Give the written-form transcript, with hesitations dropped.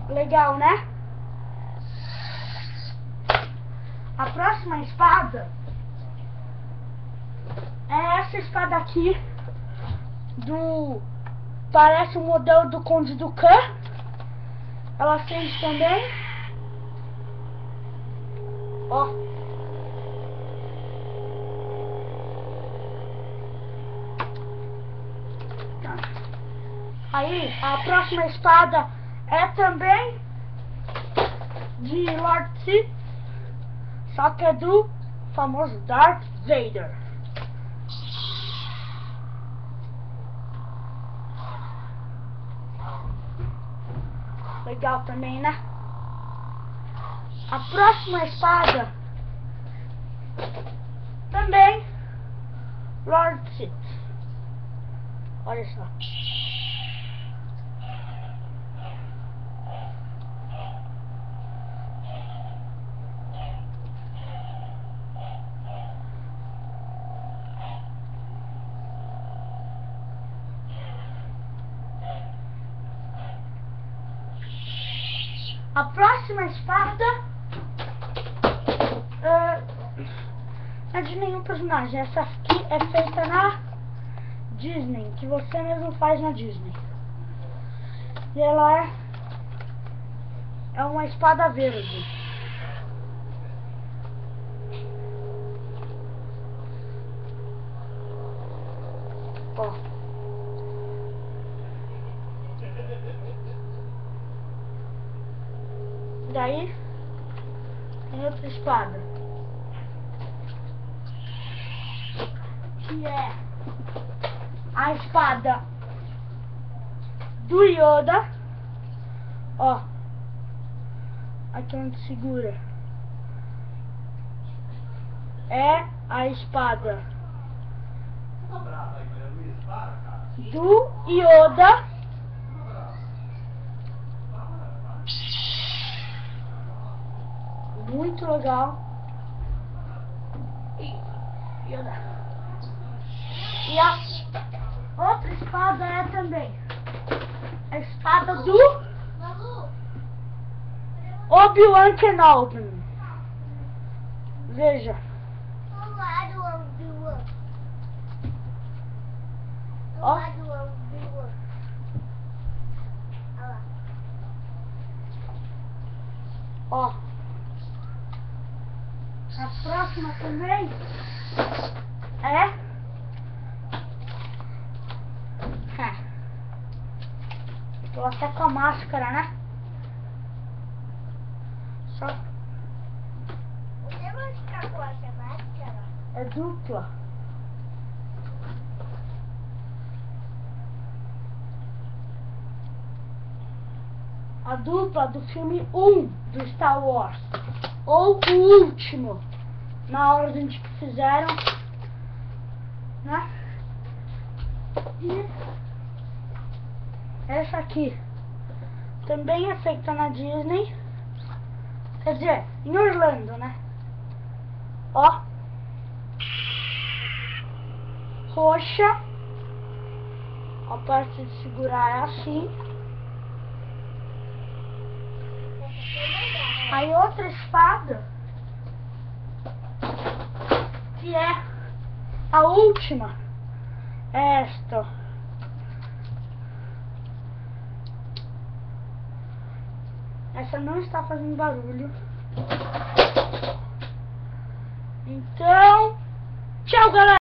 Legal, né? A próxima espada é essa espada aqui parece o modelo do Conde Dooku. Ela acende também. Ó. Aí, a próxima espada é também de Lord Sith, só que é do famoso Darth Vader. Legal também, né? A próxima espada também Lord Sith. Olha só. A próxima espada é de nenhum personagem. Essa aqui é feita na Disney, que você mesmo faz na Disney. E ela é uma espada verde. Ó. Daí tem outra espada, que é a espada do Yoda. Ó, aqui onde segura é a espada do Yoda. Muito legal. E a outra espada é também a espada do Obi-Wan Kenobi. Veja. Ó. Ó. A próxima também tô até com a máscara, né? Só Você vai ficar com essa máscara? é dupla. A dupla do filme 1 do Star Wars, ou o último, na ordem de que fizeram, né? E essa aqui também é feita na Disney, quer dizer, em Orlando, né? Ó, roxa, a parte de segurar é assim. Aí outra espada, que é a última, é esta. Essa não está fazendo barulho. Então, tchau, galera!